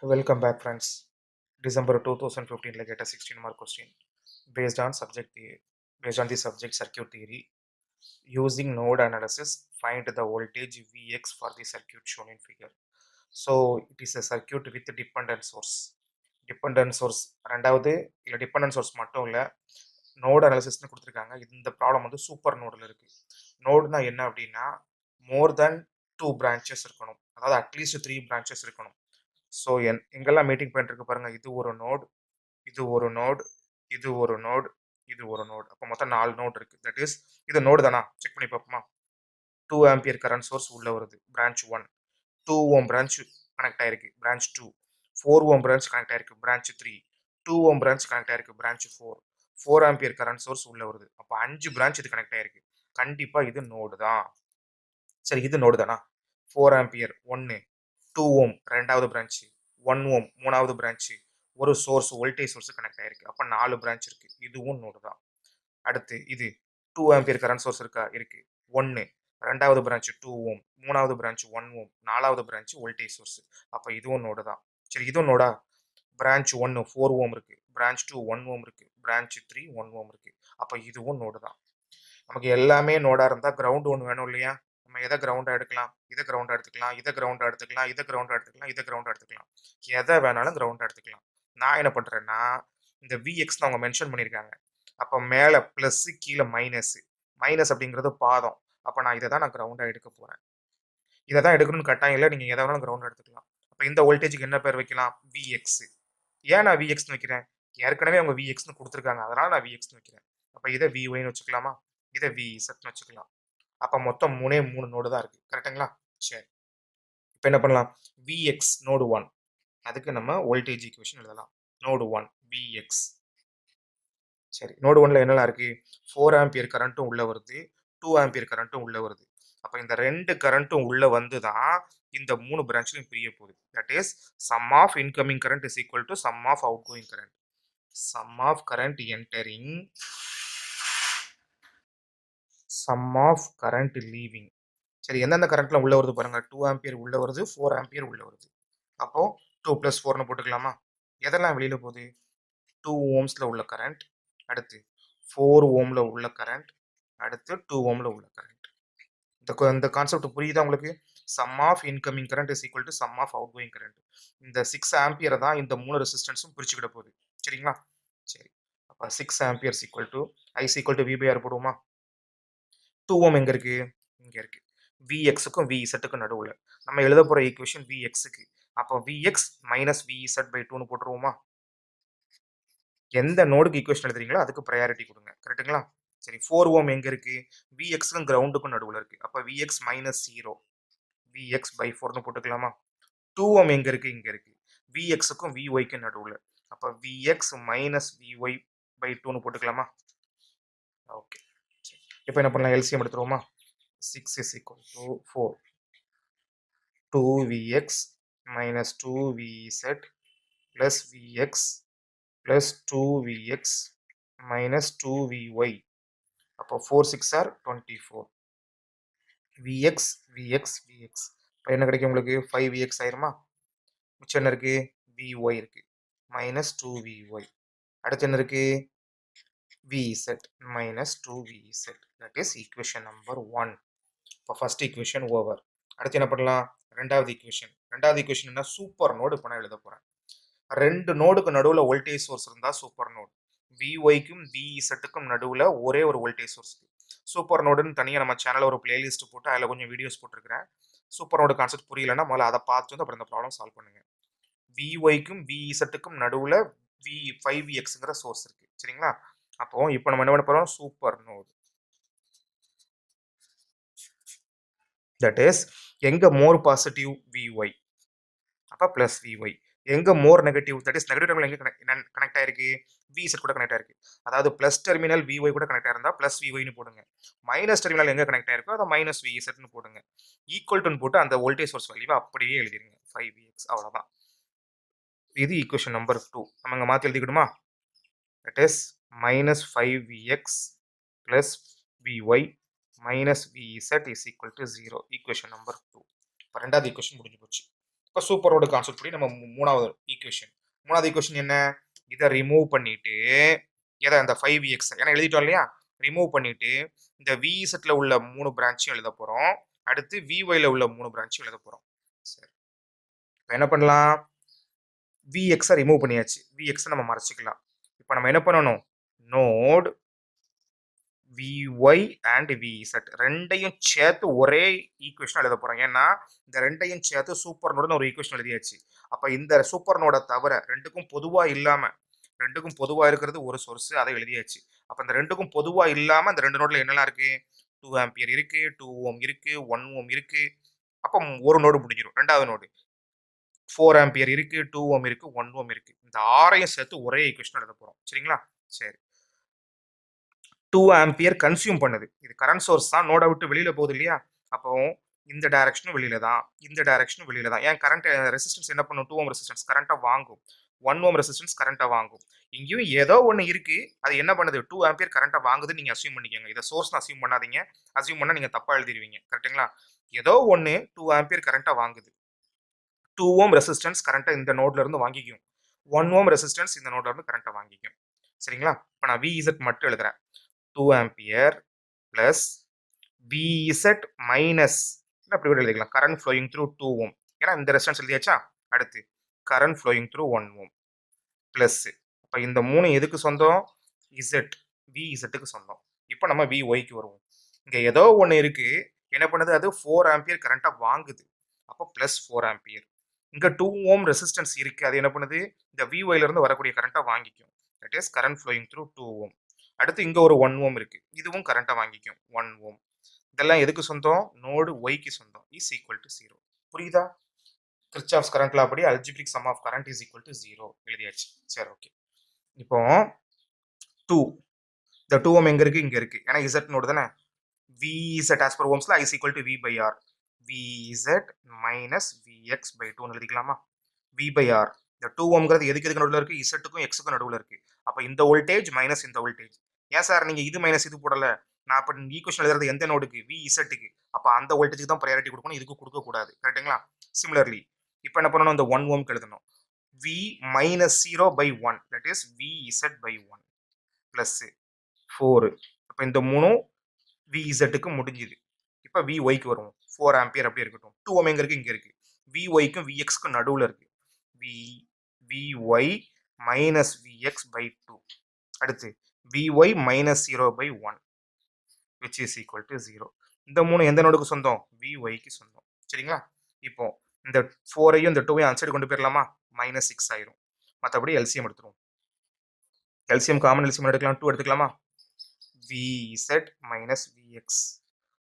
Welcome back, friends. December 2015, like get a 16-mark question based on based on the subject circuit theory. Using node analysis, find the voltage Vx for the circuit shown in figure. So it is a circuit with dependent source. Dependent source ரெண்டாவது இல்லை dependent source மட்டும் இல்லை node அனாலிசிஸ்னு கொடுத்துருக்காங்க. இந்த problem வந்து super நோடில் இருக்குது. நோடுனா என்ன அப்படின்னா மோர் தென் 2 பிரான்ச்சஸ் இருக்கணும், அதாவது அட்லீஸ்ட் 3 பிரான்ச்சஸ் இருக்கணும். ஸோ எங்கெல்லாம் மீட்டிங் பாயிண்ட் இருக்கு பாருங்க, இது ஒரு நோடு, இது ஒரு நோடு, இது ஒரு நோடு, இது ஒரு நோடு. அப்போ மொத்தம் 4 நோடு இருக்கு. தட் இஸ் இது நோடு தானா, செக் பண்ணி பார்ப்போமா. 2 ஆம்பியர் கரண்ட் சோர்ஸ் உள்ள வருது, பிரான்ச் 1. 2 ஓம் பிரான்ச் கனெக்ட் ஆயிருக்கு, பிரான்ச் 2. 4 ஓம் பிரான்ச் கனெக்ட் ஆயிருக்கு, பிரான்ச் 3. 2 ஓம் பிரான்ச் கனெக்ட் ஆயிருக்கு, பிரான்ச் 4. 4 ஆம்பியர் கரண்ட் சோர்ஸ் உள்ள வருது. அப்போ 5 பிரான்ச் இது கனெக்ட் ஆயிருக்கு. கண்டிப்பா இது நோடு தான். சரி, இது நோடு தானா. 4 ஆம்பியர் 1, 2 ஓம் ரெண்டாவது பிரான்ச், 1 ஓம் மூணாவது பிரான்ச், ஒரு சோர்ஸ் வோல்டேஜ் சோர்ஸ் கனெக்ட் ஆயிருக்கு. அப்போ 4 பிரான்ச் இருக்கு, இதுவும் நோடு தான். அடுத்து இது 2 ஆம்பியர் கரண்ட் சோர்ஸ் இருக்கா, இருக்கு. 1 ரெண்டாவது பிரான்ச் 2 ஓம், மூணாவது பிரான்ச் 1 ஓம், நாலாவது பிரான்ச் வோல்டேஜ் சோர்ஸ். அப்போ இதுவும் நோடு தான். சரி, இதுவும் நோடா. பிரான்ச் 1 4 ஓம் இருக்கு, பிரான்ச் 2 1 ஓம் இருக்கு, பிரான்ச் 3 1 ஓம் இருக்கு. அப்போ இதுவும் நோடு தான். நமக்கு எல்லாமே நோடா இருந்தா கிரவுண்ட் ஒன்று வேணும் இல்லையா. நம்ம எதை கிரவுண்டா எடுக்கலாம், இதை கிரவுண்டா எடுத்துக்கலாம், இதை கிரவுண்டா எடுத்துக்கலாம், இதை கிரவுண்டா எடுத்துக்கலாம், இதை கிரவுண்டா எடுத்துக்கலாம். எதை வேணாலும் கிரவுண்டா எடுத்துக்கலாம். நான் என்ன பண்றேன்னா, இந்த விஎக்ஸ் அவங்க மென்ஷன் பண்ணியிருக்காங்க. அப்போ மேலே பிளஸ் கீழே மைனஸ். மைனஸ் அப்படிங்கிறது பாதம். அப்போ நான் இதை தான் நான் கிரவுண்டா எடுக்க போறேன். இதை தான் எடுக்கணும்னு கட்டாயம் இல்லை, நீங்க எதை வேணாலும் கிரவுண்டா எடுத்துக்கலாம். அப்போ இந்த வோல்டேஜுக்கு என்ன பேர் வைக்கலாம், விஎக்ஸ். ஏன் நான் விஎக்ஸ்னு வைக்கிறேன், ஏற்கனவே அவங்க விஎக்ஸ்னு கொடுத்துருக்காங்க, அதனால நான் விஎக்ஸ்னு வைக்கிறேன். அப்போ இதை விஒய்னு வச்சுக்கலாமா, இதை விஇசட்னு வச்சுக்கலாம். அப்போ மொத்தம் 3 நோடு தான் இருக்கு, கரெக்டுங்களா. சரி, இப்போ என்ன பண்ணலாம், விஎக்ஸ் நோடு 1, அதுக்கு நம்ம வோல்டேஜ் ஈக்குவேஷன் எழுதலாம். Node 1 VX. சரி, நோடு 1ல என்னெல்லாம் இருக்கு, 4 ஆம்பியர் கரண்ட்டும் உள்ள வருது, 2 ஆம்பியர் கரண்ட்டும் உள்ள வருது. அப்போ இந்த 2 கரண்ட்டும் உள்ள வந்து தான் இந்த 3 பிரான்ச்லையும் பிரிய போகுது. That is sum of incoming current is equal to sum of outgoing current. Sum of current entering, sum of current leaving. சரி, எந்தெந்த கரண்ட்ல உள்ள வருது பாருங்க, 2 ஆம்பியர் உள்ள வருது, 4 ஆம்பியர் உள்ள வருது. அப்போ 2 + 4னு போட்டுக்கலாமா. எதெல்லாம் வெளியில போகுது, 2 ஓம்ஸ்ல உள்ள கரண்ட், அடுத்து 4 ஓம்ல உள்ள கரண்ட், அடுத்து 2 ஓம்ல உள்ள கரண்ட். இந்த கான்செப்ட் புரியுதா உங்களுக்கு. Sum of incoming current is equal to sum of outgoing current. இந்த 6 ஆம்பியரை தான் இந்த 3 ரெசிஸ்டன்ஸும் பிரிச்சுக்கிட போகுது. சரிங்களா. சரி, அப்போ 6 amperes equal to I equal to V R போடுவோமா. 2 ஓம் எங்க இருக்கு, இங்க இருக்கு. விஎக்ஸுக்கும் விஇசட்டுக்கும் நடுவில் நம்ம எழுத போற ஈக்குவேஷன் விஎக்ஸுக்கு. அப்போ விஎக்ஸ் மைனஸ் விஇசட்/2ன்னு போட்டுருவோமா. எந்த நோடுக்கு ஈக்குவேஷன் எழுதுறீங்களோ அதுக்கு ப்ரையாரிட்டி கொடுங்க, கரெக்டுங்களா. சரி, 4 ஓம் எங்க இருக்கு, விஎக்ஸுக்கும் கிரவுண்டுக்கும் நடுவில் இருக்கு. அப்போ விஎக்ஸ் மைனஸ் 0, விஎக்ஸ்/4ன்னு போட்டுக்கலாமா. 2 ஓம் எங்க இருக்கு, இங்க இருக்கு. விஎக்ஸுக்கும் விஒய்க்கும் நடுவில். அப்போ விஎக்ஸ் மைனஸ் விஒய்/2ன்னு போட்டுக்கலாமா. ஓகே, இப்போ என்ன பண்ணலாம், LCM எடுத்துருவோமா. 6 is equal to 4. 2vx minus 2vz plus vx plus 2vx minus 2vy. அப்போ 4 6 are 24. vx vx vx. இப்போ என்ன கிடைக்கும் உங்களுக்கு, 5vx ஆயிருமா. மிச்சம் என்ன இருக்கு, vy இருக்கு, மைனஸ் 2vy. அடுத்து என்ன இருக்கு, vz minus 2vz. that is equation number 1. இப்போ ஃபர்ஸ்ட் ஈக்குவேஷன் ஓவர். அடுத்து என்ன பண்ணலாம், ரெண்டாவது ஈக்குவேஷன். ரெண்டாவது ஈக்குவேஷன் என்ன, சூப்பர் நோடு இப்போ நான் எழுத போறேன். 2 நோடுக்கு நடுவில் வோல்டேஜ் சோர்ஸ் இருந்தா சூப்பர் நோடு. விஒய்க்கும் விஇசட்டுக்கும் நடுவில் ஒரே ஒரு வோல்டேஜ் சோர்ஸ். சூப்பர் நோடுன்னு தனியாக நம்ம சேனலில் ஒரு பிளேலிஸ்ட் போட்டு அதில் கொஞ்சம் வீடியோஸ் போட்டிருக்கிறேன். சூப்பர் நோடு கான்செப்ட் புரியலன்னா முதல்ல அதை பார்த்து வந்து அப்புறம் இந்த ப்ராப்ளம் சால்வ் பண்ணுங்க. விஒய்க்கும் விஇசட்டுக்கும் நடுவில் வி5விஎக்ஸ்ங்கிற சோர்ஸ் இருக்கு, சரிங்களா. அப்போ இப்போ நம்ம என்ன பண்ண போறோம், சூப்பர் நோடு. தட் இஸ் எங்க மோர் பாசிட்டிவ் விஒய், அப்போ பிளஸ் விஒய். எங்க மோர் negative, that is negative terminal எங்க கனெக்ட் ஆயிருக்கு, விஇசட் கூட கனெக்ட் ஆயிருக்கு. அதாவது பிளஸ் டெர்மினல் விஒய் கூட கனெக்ட் ஆயிருந்தா பிளஸ் விஒய்னு போடுங்க. மைனஸ் டெர்மினல் எங்க கனெக்ட் ஆயிருக்கோ அதை மைனஸ் விஇசட்னு போடுங்க. ஈக்குவல் டுன்னு போட்டு அந்த வோல்டேஜ் சோர்ஸ் வேல்யூவை அப்படியே எழுதிருங்க, 5vx. அவ்வளவுதான். இது ஈக்குவேஷன் நம்பர் 2. நம்ம இங்க மாத்தி எழுதிக்கிடுமா. That is minus 5vx plus VY minus VZ is equal to 0. Equation number 2. இப்போ ரெண்டாவது ஈக்குவேஷன் முடிஞ்சு போச்சு. இப்போ சூப்பர் நோடு கான்செப்ட் படி நம்ம மூணாவது ஈக்குவேஷன் என்ன? இதை ரிமூவ் பண்ணிட்டு எதை அந்த 5vx ஏன்னா எழுதிட்டோம் இல்லையா? ரிமூவ் பண்ணிட்டு இந்த vzல உள்ள 3 பிரான்ச்சும் எழுத போறோம். அடுத்து vyல உள்ள 3 பிரான்ச்சும் எழுத போறோம். சரி, இப்போ என்ன பண்ணலாம்? vx ரிமூவ் பண்ணியாச்சு. vx நம்ம மறைச்சிக்கலாம். இப்போ நம்ம என்ன பண்ணணும்? நோட் vy அண்ட் vz ரெண்டையும் சேர்த்து ஒரே ஈக்குவேஷன் எழுத போறோம். ஏன்னா இந்த ரெண்டையும் சேர்த்து சூப்பர் நோடுன்னு ஒரு ஈக்குவேஷன் எழுதியாச்சு. அப்ப இந்த சூப்பர் நோட தவிர ரெண்டுக்கும் பொதுவா இருக்கிறது ஒரு சோர்ஸ், அதை எழுதியாச்சு. அப்ப இந்த ரெண்டுக்கும் பொதுவா இல்லாம இந்த ரெண்டு நோட்ல என்னெல்லாம் இருக்கு? 2 ஆம்பியர் இருக்கு, 2 ஓம் இருக்கு, 1 ஓம் இருக்கு. அப்ப ஒரு நோடு முடிஞ்சிடும். ரெண்டாவது நோடு 4 ஆம்பியர் இருக்கு, 2 ஓம் இருக்கு, 1 ஓம் இருக்கு. இந்த ஆறையும் சேர்த்து ஒரே ஈக்குவேஷன் எழுத போறோம். சரிங்களா? சரி, 2 ஆம்பியர் கன்சியூம் பண்ணுது. இது கரண்ட் சோர்ஸ் தான், நோட விட்டு வெளியில போகுது இல்லையா? அப்போ இந்த டைரக்ஷனும் வெளியில தான், இந்த டைரக்ஷனும் வெளியில தான். ஏன் கரண்ட் ரெசிஸ்டன்ஸ் என்ன பண்ணும்? 2 ஓம் ரெசிஸ்டன்ஸ் கரண்ட்டை வாங்கும், 1 ஓம் ரெசிஸ்டன்ஸ் கரண்ட்டை வாங்கும். இங்கேயும் ஏதோ ஒன்று இருக்கு, அது என்ன பண்ணுது? 2 ஆம்பியர் கரண்ட்டை வாங்குதுன்னு நீங்க அசியூம் பண்ணிக்கோங்க. இதை சோர்ஸ் அசியூம் பண்ணாதீங்க. அசியூம் பண்ணா நீங்க தப்பா எழுதிடுவீங்க. கரெக்ட்டுங்களா? ஏதோ ஒன்று 2 ஆம்பியர் கரண்ட்டை வாங்குது. 2 ஓம் ரெசிஸ்டன்ஸ் கரண்ட்டை இந்த நோட்ல இருந்து வாங்கிக்கும். 1 ஓம் ரெசிஸ்டன்ஸ் இந்த நோட்ல இருந்து கரண்ட்டை வாங்கிக்கும். சரிங்களா? இப்போ நான் VZ மட்டும் எழுதுறேன். 2 ஆம்பியர் பிளஸ் VZ மைனஸ் அப்படி கூட எழுதிக்கலாம். கரண்ட் ஃப்ளோயிங் த்ரூ 2 ஓம். ஏன்னா இந்த ரெசிஸ்டன்ஸ் எழுதியாச்சா? அடுத்து கரண்ட் ஃப்ளோயிங் த்ரூ 1 ஓம் பிளஸ். அப்போ இந்த 3 எதுக்கு சொந்தம்? Z VZக்கு சொந்தம். இப்போ நம்ம VYக்கு வருவோம். இங்க ஏதோ ஒன்று இருக்கு, என்ன பண்ணுது? அது 4 ஆம்பியர் கரண்ட்டை வாங்குது. அப்போ பிளஸ் 4 ஆம்பியர். இங்க 2 ஓம் ரெசிஸ்டன்ஸ் இருக்கு, அது என்ன பண்ணுது? இந்த VYல இருந்து வரக்கூடிய கரண்ட்டை வாங்கிக்கும். That is current flowing through 2 ohm. அடுத்து இங்க ஒரு 1 ஓம் இருக்கு, இதுவும் கரண்ட்டை வாங்கிக்கும் 1 ஓம். இதெல்லாம் எதுக்கு சொந்தம்? நோடு ஒய்க்கு சொந்தம். Is equal to 0. புரியுதா? கிர்ச்சாஃப்ஸ் கரண்ட் லா படி algebraic sum of current is equal to 0 எழுதியாச்சு. சரி, ஓகே. இப்போ 2 இந்த 2 ஓம் எங்க இருக்கு? இங்க இருக்கு. ஏன்னா இசட் நோடு தானே. VZ as per ohmsல I is equal to V by R. VZ minus VX by 2 எழுதிக்கலாமா? V by R. இந்த 2 ஓம்ங்கிறது எதுக்கு நடுவில் இருக்கு? இசட்டுக்கும் எக்ஸுக்கும் நடுவில் இருக்கு. அப்ப இந்த வோல்டேஜ் மைனஸ் இந்த வோல்டேஜ். ஏன் சார் நீங்க இது மைனஸ் இது போடல? நான் இப்ப ஈக்குவேஷன் எழுதுறது எந்த நோடுக்கு? V இசட்டுக்கு. அப்ப அந்த வோல்டேஜ்க்கு தான் ப்ரையாரிட்டி கொடுக்கணும், இதுக்கு கொடுக்க கூடாது. கரெக்ட்டுங்களா? சிமிலர்லி இப்போ என்ன பண்ணணும்? இந்த 1 ஓம்க்கு எழுதணும். V minus 0 by 1 that is VZ by 1 plus 4. அப்ப இந்த மூணும் VZக்கு முடிஞ்சுது. இப்போ VYக்கு வருவோம். 4 ஆம்பியர் அப்படியே இருக்கட்டும். 2 ஓம் எங்க இருக்கு? இங்க இருக்கு. VYக்கும் VXக்கும் நடுவுல இருக்கு. VY minus VX by 2. அடுத்து VY minus 0 by 1 which is equal to 0. இந்த மூணு எந்த நோடுக்கு சொந்தம்? VYக்கு சொந்தம். சரிங்களா? இப்போ இந்த 4ஐயும் இந்த 2ஐயும் அந்த சைடு கொண்டு போயிடலாமா? -6 ஆயிரும். மற்றபடி எல்சிஎம் எடுத்துருவோம். எல்சிஎம் காமன் எல்சிஎம் எடுக்கலாம். 2 எடுத்துக்கலாமா? VZ minus VX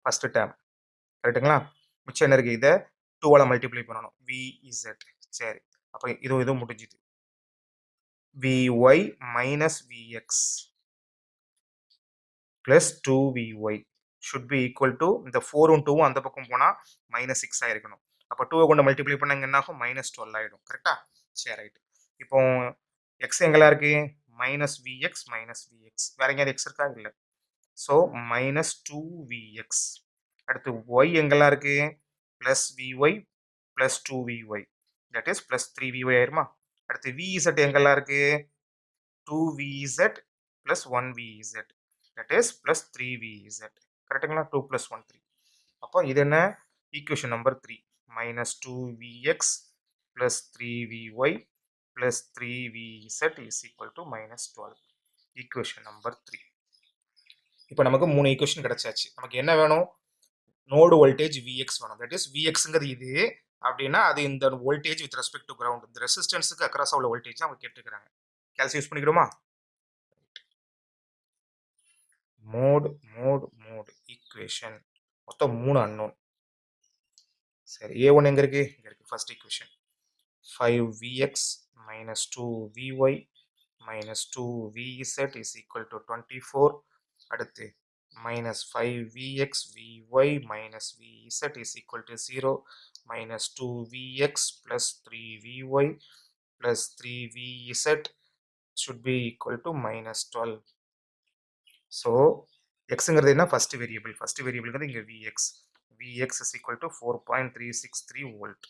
first term. கரெக்ட்டுங்களா? மிச்சம் என்ன இருக்கு? இதை 2ஆல மல்டிப்ளை பண்ணணும். VZ. சரி, அப்போ இதுவும் முடிஞ்சுது. VY minus VX plus 2VY should be equal to இந்த 4ம் 2ம் அந்த பக்கம் போனா -6 ஆயிருக்கணும். அப்போ 2 கொண்டு மல்டிப்ளை பண்ணா என்ன ஆகும்? -12 ஆயிடும். கரெக்டா? சரி, ரைட். இப்போ எக்ஸ் எங்கெல்லாம் இருக்கு? -VX -VX. வேற எங்கேயாவது எக்ஸ் இருக்கா? இல்லை. So -2VX. அடுத்து y எங்கெல்லாம் இருக்கு? +VY +2VY. That is +3VY ஆயிருமா? அடுத்து VZ எங்கெல்லாம் இருக்கு? 2VZ +1VZ. That is +3VZ. கரெக்டுங்களா? 2 + 1 3. அப்போ இது என்ன? Equation number 3. -2VX +3VY +3VZ is equal to -12. Equation number 3. இப்போ நமக்கு 3 ஈக்குவேஷன் கிடைச்சாச்சு. நமக்கு என்ன வேணும்? நோடு வோல்டேஜ் Vx வேணும். தட் இஸ் Vxங்கிறது இது அப்படின்னா அது இந்த voltage with respect to ground, இந்த ரெசிஸ்டன்ஸுக்கு அக்ராஸ் உள்ள வோல்டேஜ் அவங்க கேட்டுக்கிறாங்க. கேல்சி யூஸ் பண்ணிக்கிறோமா? மோட் ஈக்குவேஷன் மொத்தம் 3 அன்னோன். சரி, A1 எங்க இருக்கு? இங்க இருக்கு. First equation 5Vx minus 2Vy minus 2Vz is equal to 24. அடுத்து minus 5Vx Vy minus Vz is equal to 0 minus 2Vx plus 3Vy plus 3Vz should be equal to -12. So xங்கிறது என்ன? First variable. First வேரியபிள்ங்கிறது இங்க Vx. Vx is equal to 4.363 volt.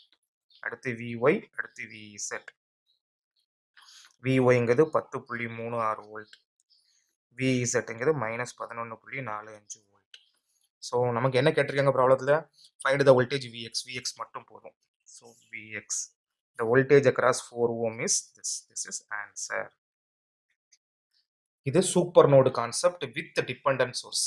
அடுத்து VY, அடுத்து VZ. விஒய்ங்கிறது 10.36 volt, விஇசட்ங்கிறது -11.45 volt. So நமக்கு என்ன கேட்டிருக்காங்க ப்ராப்ளத்தில்? Find the voltage VX. VX மட்டும் போதும். So VX, the voltage across 4 ohm is this is answer. இது super node concept with dependent source.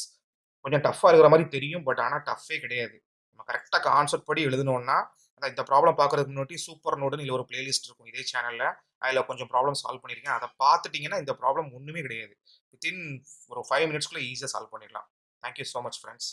கொஞ்சம் டஃப்பாக இருக்கிற மாதிரி தெரியும், பட் ஆனால் டஃப்பே கிடையாது. நம்ம கரெக்டாக கான்செப்ட் படி எழுதணும்னா, இந்த ப்ராப்ளம் பார்க்கறதுக்கு முன்னாடி சூப்பர் நோடுன்னு இல்லை ஒரு பிளேலிஸ்ட் இருக்கும் இதே சேனலில். அதில் கொஞ்சம் ப்ராப்ளம் சால்வ் பண்ணியிருக்கேன். அதை பார்த்துட்டிங்கன்னா இந்த ப்ராப்ளம் ஒன்றுமே கிடையாது. வித்தின் ஒரு 5 மினிட்ஸ்க்குள்ளே ஈஸியாக சால்வ் பண்ணிடலாம். Thank you so much friends.